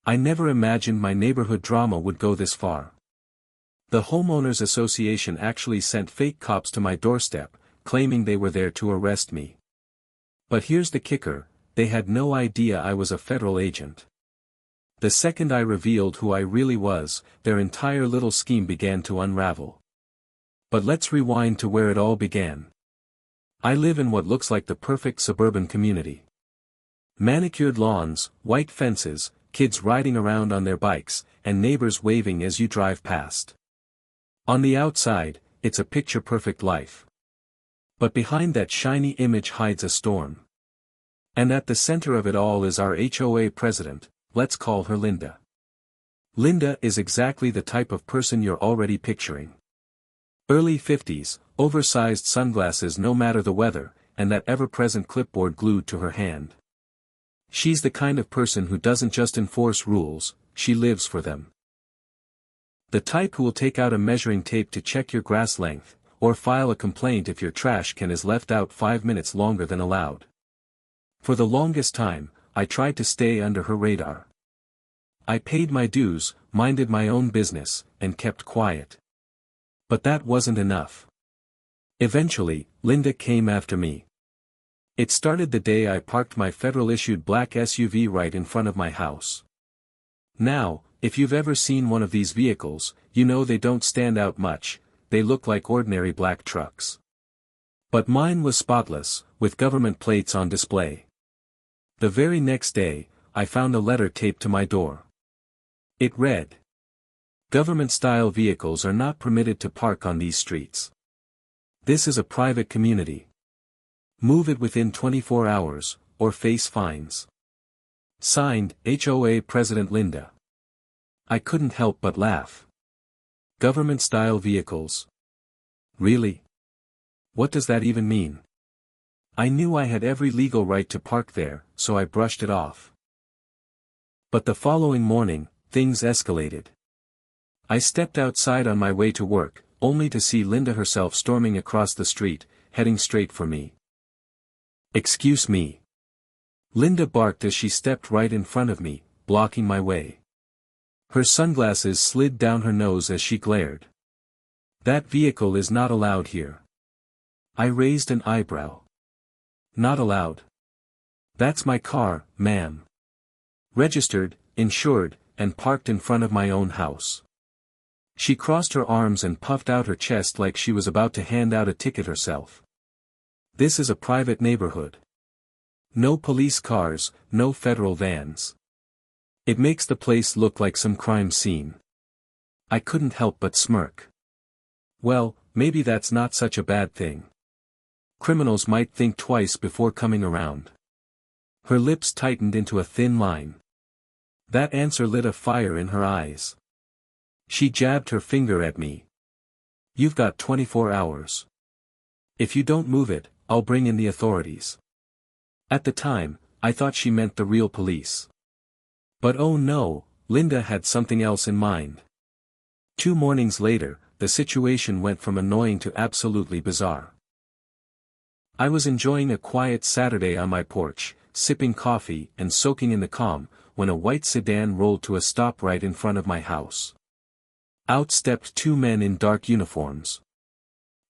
I never imagined my neighborhood drama would go this far. The homeowners association actually sent fake cops to my doorstep, claiming they were there to arrest me. But here's the kicker, they had no idea I was a federal agent. The second I revealed who I really was, their entire little scheme began to unravel. But let's rewind to where it all began. I live in what looks like the perfect suburban community. Manicured lawns, white fences, kids riding around on their bikes, and neighbors waving as you drive past. On the outside, it's a picture-perfect life. But behind that shiny image hides a storm. And at the center of it all is our HOA president, let's call her Linda. Linda is exactly the type of person you're already picturing. Early 50s, oversized sunglasses no matter the weather, and that ever-present clipboard glued to her hand. She's the kind of person who doesn't just enforce rules, she lives for them. The type who will take out a measuring tape to check your grass length, or file a complaint if your trash can is left out 5 minutes longer than allowed. For the longest time, I tried to stay under her radar. I paid my dues, minded my own business, and kept quiet. But that wasn't enough. Eventually, Linda came after me. It started the day I parked my federal-issued black SUV right in front of my house. Now, if you've ever seen one of these vehicles, you know they don't stand out much, they look like ordinary black trucks. But mine was spotless, with government plates on display. The very next day, I found a letter taped to my door. It read, "Government-style vehicles are not permitted to park on these streets. This is a private community. Move it within 24 hours, or face fines." Signed, HOA President Linda. I couldn't help but laugh. Government-style vehicles? Really? What does that even mean? I knew I had every legal right to park there, so I brushed it off. But the following morning, things escalated. I stepped outside on my way to work, only to see Linda herself storming across the street, heading straight for me. "Excuse me." Linda barked as she stepped right in front of me, blocking my way. Her sunglasses slid down her nose as she glared. "That vehicle is not allowed here." I raised an eyebrow. "Not allowed? That's my car, ma'am. Registered, insured, and parked in front of my own house." She crossed her arms and puffed out her chest like she was about to hand out a ticket herself. "This is a private neighborhood. No police cars, no federal vans. It makes the place look like some crime scene." I couldn't help but smirk. Well, maybe that's not such a bad thing. Criminals might think twice before coming around. Her lips tightened into a thin line. That answer lit a fire in her eyes. She jabbed her finger at me. "You've got 24 hours. If you don't move it, I'll bring in the authorities." At the time, I thought she meant the real police. But oh no, Linda had something else in mind. 2 mornings later, the situation went from annoying to absolutely bizarre. I was enjoying a quiet Saturday on my porch, sipping coffee and soaking in the calm, when a white sedan rolled to a stop right in front of my house. Out stepped 2 men in dark uniforms.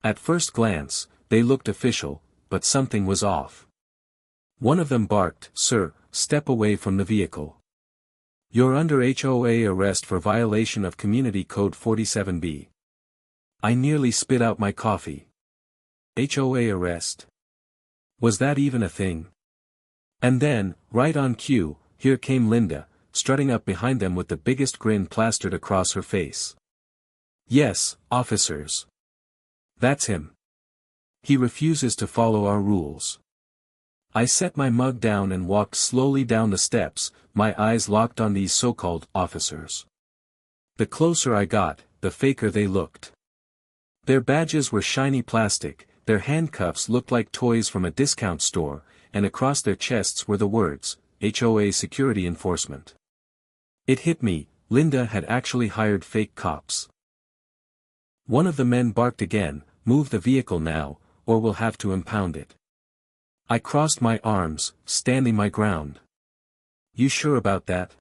At first glance, they looked official, but something was off. One of them barked, "Sir, step away from the vehicle. You're under HOA arrest for violation of Community Code 47B." I nearly spit out my coffee. HOA arrest? Was that even a thing? And then, right on cue, here came Linda, strutting up behind them with the biggest grin plastered across her face. "Yes, officers. That's him. He refuses to follow our rules." I set my mug down and walked slowly down the steps, my eyes locked on these so-called officers. The closer I got, the faker they looked. Their badges were shiny plastic, their handcuffs looked like toys from a discount store, and across their chests were the words, "HOA Security Enforcement." It hit me, Linda had actually hired fake cops. One of the men barked again, "Move the vehicle now, or we'll have to impound it." I crossed my arms, standing my ground. "You sure about that?"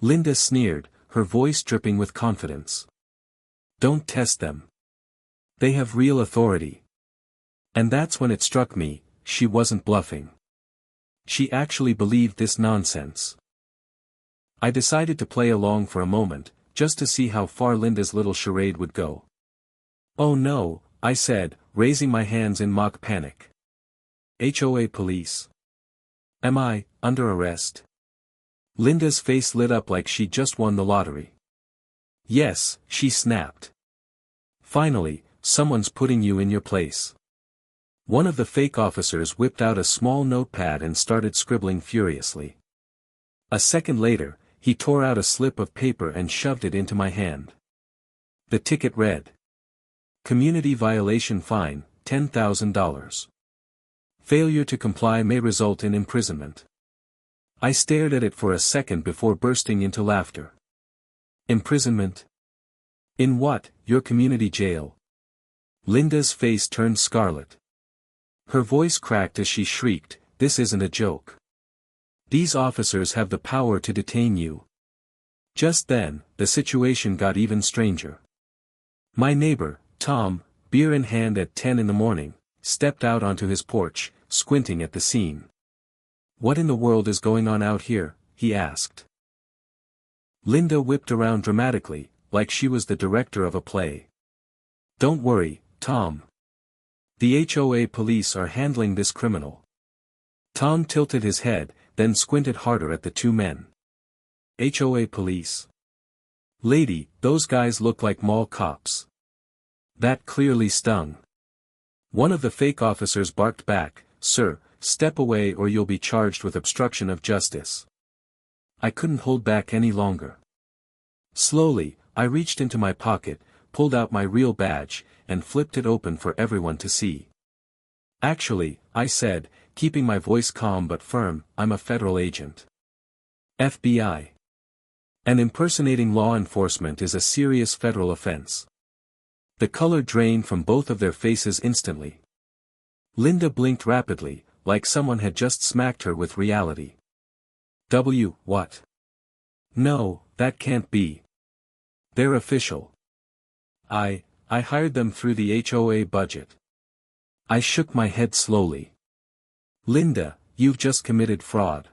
Linda sneered, her voice dripping with confidence. Don't test them. They have real authority. And that's when it struck me, she wasn't bluffing. She actually believed this nonsense. I decided to play along for a moment, just to see how far Linda's little charade would go. Oh no, I said, raising my hands in mock panic. HOA police. Am I under arrest? Linda's face lit up like she just won the lottery. Yes, she snapped. Finally, someone's putting you in your place. One of the fake officers whipped out a small notepad and started scribbling furiously. A second later, he tore out a slip of paper and shoved it into my hand. The ticket read: Community violation fine, $10,000. Failure to comply may result in imprisonment. I stared at it for a second before bursting into laughter. Imprisonment? In what, your community jail? Linda's face turned scarlet. Her voice cracked as she shrieked, this isn't a joke. These officers have the power to detain you. Just then, the situation got even stranger. My neighbor, Tom, beer in hand at 10 in the morning, stepped out onto his porch, squinting at the scene. What in the world is going on out here? He asked. Linda whipped around dramatically, like she was the director of a play. Don't worry, Tom. The HOA police are handling this criminal. Tom tilted his head, then squinted harder at the two men. HOA police. Lady, those guys look like mall cops. That clearly stung. One of the fake officers barked back, Sir, step away or you'll be charged with obstruction of justice. I couldn't hold back any longer. Slowly, I reached into my pocket, pulled out my real badge, and flipped it open for everyone to see. Actually, I said, keeping my voice calm but firm, I'm a federal agent. FBI. And impersonating law enforcement is a serious federal offense. The color drained from both of their faces instantly. Linda blinked rapidly, like someone had just smacked her with reality. What? No, that can't be. They're official. I hired them through the HOA budget. I shook my head slowly. Linda, you've just committed fraud.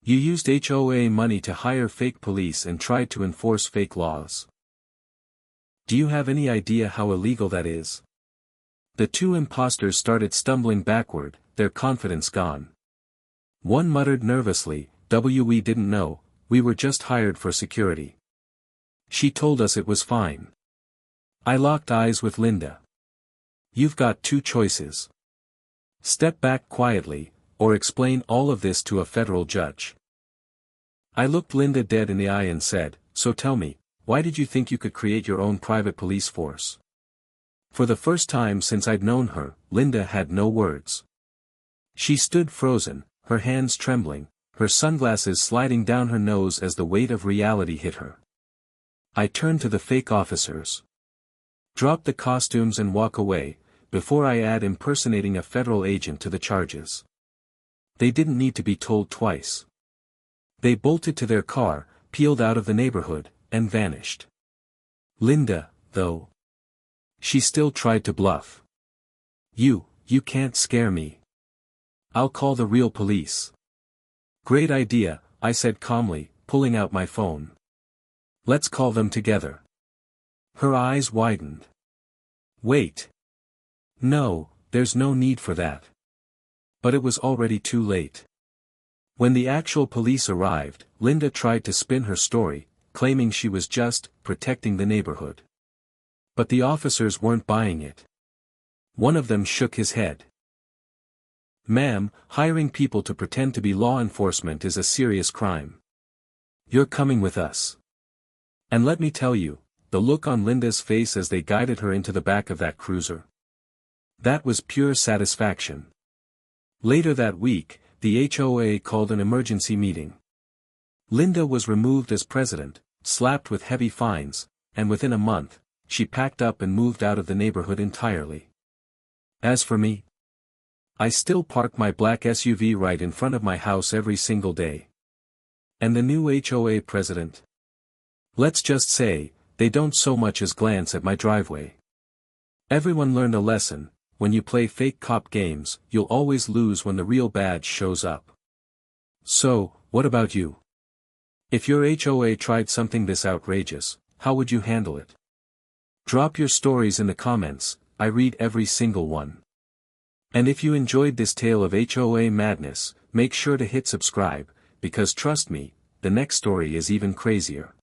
You used HOA money to hire fake police and tried to enforce fake laws. Do you have any idea how illegal that is? The two imposters started stumbling backward, their confidence gone. One muttered nervously, We didn't know, we were just hired for security. She told us it was fine. I locked eyes with Linda. You've got two choices. Step back quietly, or explain all of this to a federal judge. I looked Linda dead in the eye and said, So tell me, why did you think you could create your own private police force? For the first time since I'd known her, Linda had no words. She stood frozen, her hands trembling, her sunglasses sliding down her nose as the weight of reality hit her. I turned to the fake officers. Drop the costumes and walk away, before I add impersonating a federal agent to the charges. They didn't need to be told twice. They bolted to their car, peeled out of the neighborhood, and vanished. Linda, though. She still tried to bluff. You can't scare me. I'll call the real police. Great idea, I said calmly, pulling out my phone. Let's call them together. Her eyes widened. Wait. No, there's no need for that. But it was already too late. When the actual police arrived, Linda tried to spin her story, claiming she was just protecting the neighborhood. But the officers weren't buying it. One of them shook his head. Ma'am, hiring people to pretend to be law enforcement is a serious crime. You're coming with us. And let me tell you, the look on Linda's face as they guided her into the back of that cruiser. That was pure satisfaction. Later that week, the HOA called an emergency meeting. Linda was removed as president, slapped with heavy fines, and within a month, she packed up and moved out of the neighborhood entirely. As for me, I still park my black SUV right in front of my house every single day. And the new HOA president? Let's just say, they don't so much as glance at my driveway. Everyone learned a lesson: when you play fake cop games, you'll always lose when the real badge shows up. So, what about you? If your HOA tried something this outrageous, how would you handle it? Drop your stories in the comments, I read every single one. And if you enjoyed this tale of HOA madness, make sure to hit subscribe, because trust me, the next story is even crazier.